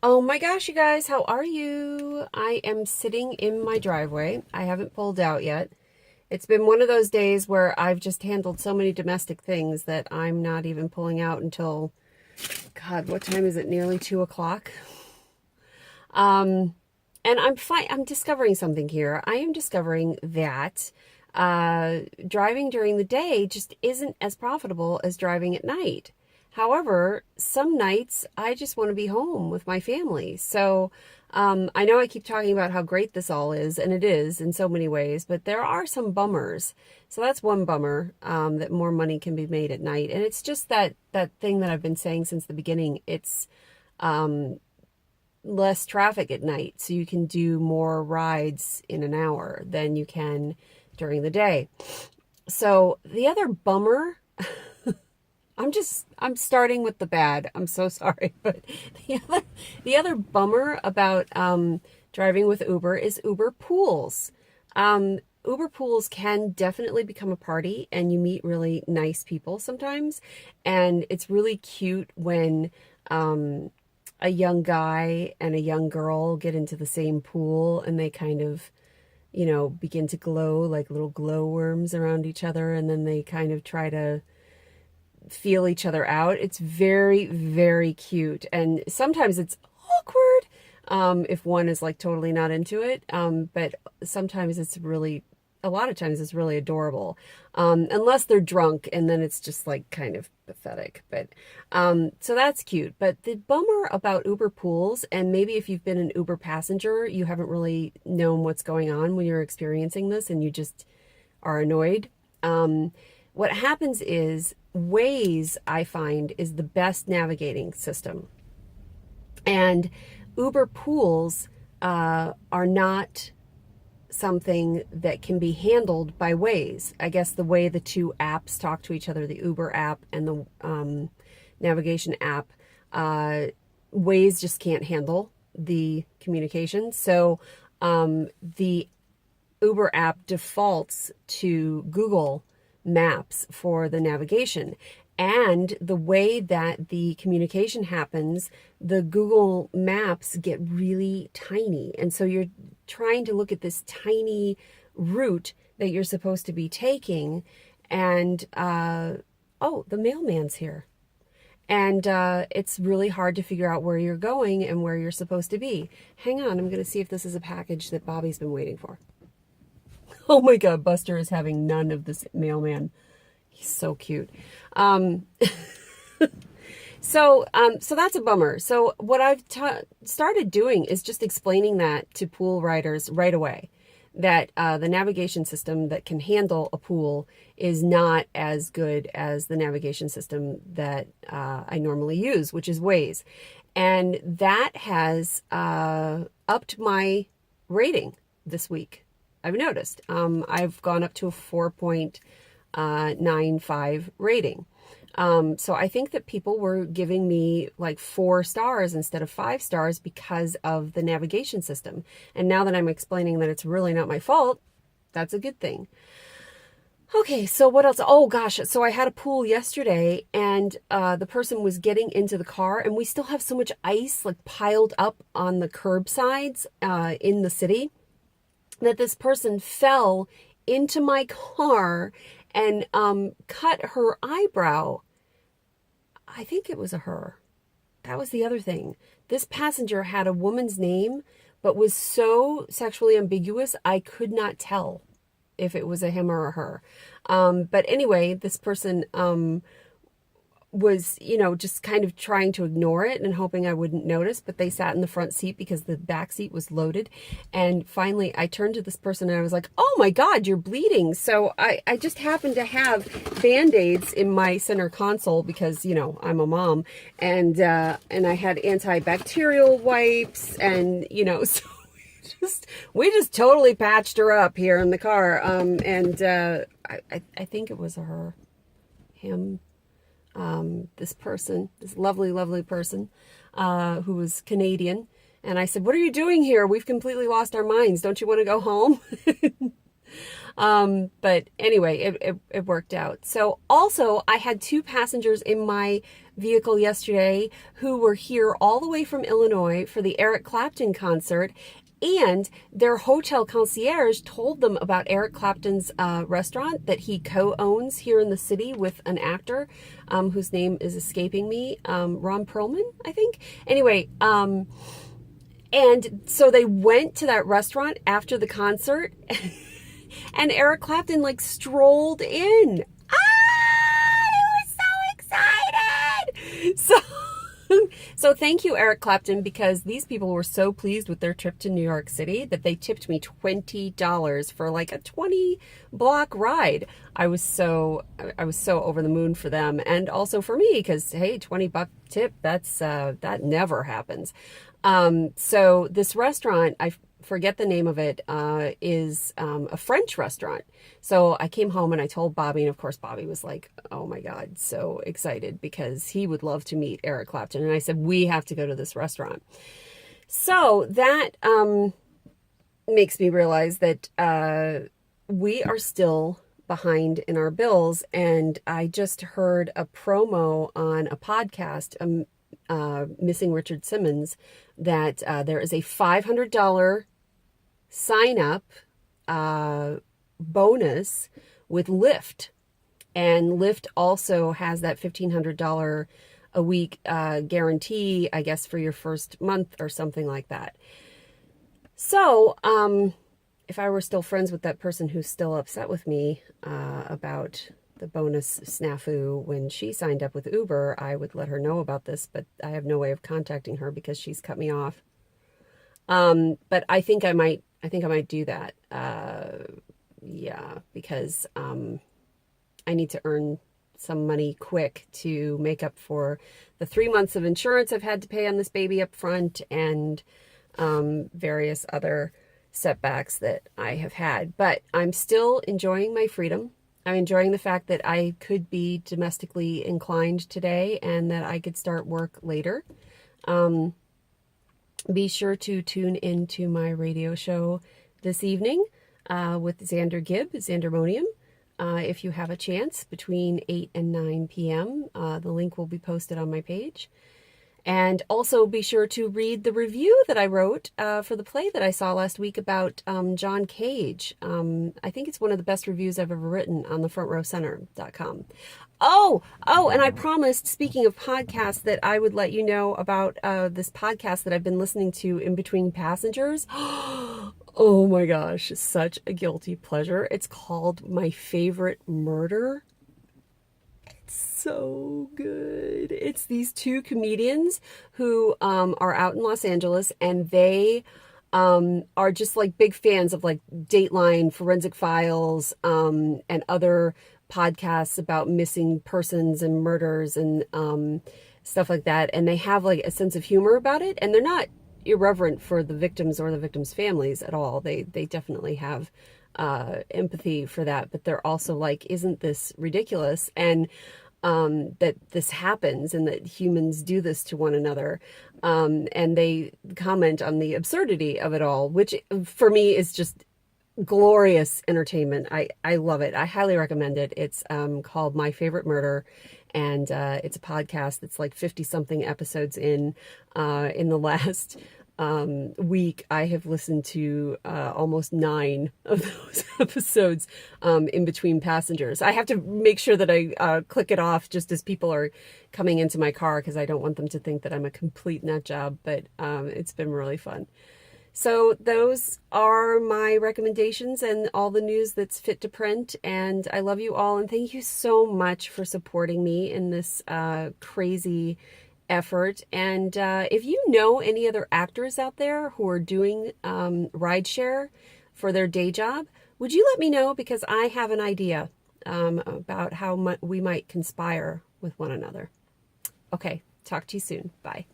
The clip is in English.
Oh my gosh, you guys, how are you? I am sitting in my driveway. I haven't pulled out yet. It's been one of those days where I've just handled so many domestic things that I'm not even pulling out until, God, what time is it? Nearly 2 o'clock. Um, and I'm discovering something here. I am discovering that driving during the day just isn't as profitable as driving at night. However, some nights I just want to be home with my family. So I know I keep talking about how great this all is, and it is in so many ways, but there are some bummers. So that's one bummer, that more money can be made at night. And it's just that thing that I've been saying since the beginning. It's less traffic at night, so you can do more rides in an hour than you can during the day. So the other bummer, I'm starting with the bad. I'm so sorry, but the other bummer about driving with Uber is Uber pools. Uber pools can definitely become a party, and you meet really nice people sometimes, and it's really cute when a young guy and a young girl get into the same pool and they kind of, begin to glow like little glowworms around each other, and then they kind of try to feel each other out. It's very, very cute. And sometimes it's awkward if one is like totally not into it. But sometimes a lot of times it's really adorable. Unless they're drunk, and then it's just like kind of pathetic. But so that's cute. But the bummer about Uber pools, and maybe if you've been an Uber passenger, you haven't really known what's going on when you're experiencing this and you just are annoyed. What happens is Waze, I find, is the best navigating system. And Uber pools are not something that can be handled by Waze. I guess the way the two apps talk to each other, the Uber app and the navigation app, Waze just can't handle the communication. So the Uber app defaults to Google Maps for the navigation. And the way that the communication happens, the Google Maps get really tiny. And so you're trying to look at this tiny route that you're supposed to be taking. And, oh, the mailman's here. And it's really hard to figure out where you're going and where you're supposed to be. Hang on, I'm going to see if this is a package that Bobby's been waiting for. Oh my God, Buster is having none of this mailman. He's so cute. So that's a bummer. So what I've started doing is just explaining that to pool riders right away, that the navigation system that can handle a pool is not as good as the navigation system that I normally use, which is Waze. And that has upped my rating this week. I've noticed. I've gone up to a 4.95 rating. So I think that people were giving me like 4 stars instead of 5 stars because of the navigation system. And now that I'm explaining that it's really not my fault, that's a good thing. Okay, so what else? Oh gosh, so I had a pool yesterday, and the person was getting into the car, and we still have so much ice like piled up on the curbsides in the city, that this person fell into my car and cut her eyebrow. I think it was a her. That was the other thing. This passenger had a woman's name, but was so sexually ambiguous, I could not tell if it was a him or a her. But anyway, this person was, just kind of trying to ignore it and hoping I wouldn't notice, but they sat in the front seat because the back seat was loaded. And finally I turned to this person and I was like, oh my God, you're bleeding. So I just happened to have Band-Aids in my center console because, I'm a mom, and I had antibacterial wipes, and, so we just totally patched her up here in the car. I think it was her, him. This person, this lovely, lovely person, who was Canadian. And I said, what are you doing here? We've completely lost our minds. Don't you want to go home? But anyway, it worked out. So also, I had two passengers in my vehicle yesterday who were here all the way from Illinois for the Eric Clapton concert. And their hotel concierge told them about Eric Clapton's restaurant that he co-owns here in the city with an actor whose name is escaping me, Ron Perlman, I think. Anyway, and so they went to that restaurant after the concert, and Eric Clapton like strolled in. They were so excited! So thank you, Eric Clapton, because these people were so pleased with their trip to New York City that they tipped me $20 for like a 20-block ride. I was so over the moon for them, and also for me, because hey, $20 tip, that never happens. So this restaurant, I forget the name of it, is a French restaurant. So I came home and I told Bobby, and of course Bobby was like, oh my God, so excited because he would love to meet Eric Clapton. And I said, we have to go to this restaurant. So that makes me realize that we are still behind in our bills. And I just heard a promo on a podcast, Missing Richard Simmons, that there is a $500 sign up bonus with Lyft, and Lyft also has that $1,500 a week guarantee, I guess, for your first month or something like that. So if I were still friends with that person who's still upset with me about the bonus snafu when she signed up with Uber, I would let her know about this, but I have no way of contacting her because she's cut me off. But I think I might do that. Yeah, because I need to earn some money quick to make up for the 3 months of insurance I've had to pay on this baby up front, and various other setbacks that I have had. But I'm still enjoying my freedom. I'm enjoying the fact that I could be domestically inclined today and that I could start work later. Be sure to tune into my radio show this evening with Xander Gibb, Xandermonium, if you have a chance, between 8 and 9 p.m. The link will be posted on my page. And also be sure to read the review that I wrote for the play that I saw last week about John Cage. I think it's one of the best reviews I've ever written on thefrontrowcenter.com. Oh, and I promised, speaking of podcasts, that I would let you know about this podcast that I've been listening to in between passengers. Oh my gosh, such a guilty pleasure. It's called My Favorite Murder. So good. It's these two comedians who are out in Los Angeles, and they are just like big fans of like Dateline, Forensic Files, and other podcasts about missing persons and murders and stuff like that. And they have like a sense of humor about it, and they're not irreverent for the victims or the victims' families at all. They definitely have empathy for that, but they're also like, isn't this ridiculous? And that this happens and that humans do this to one another. And they comment on the absurdity of it all, which for me is just glorious entertainment. I love it. I highly recommend it. It's called My Favorite Murder, and it's a podcast that's like 50 something episodes in the last week. I have listened to almost 9 of those episodes in between passengers. I have to make sure that I click it off just as people are coming into my car, because I don't want them to think that I'm a complete nut job, but it's been really fun. So those are my recommendations and all the news that's fit to print. And I love you all. And thank you so much for supporting me in this crazy effort. And if you know any other actors out there who are doing rideshare for their day job, would you let me know? Because I have an idea about how we might conspire with one another. Okay, talk to you soon. Bye.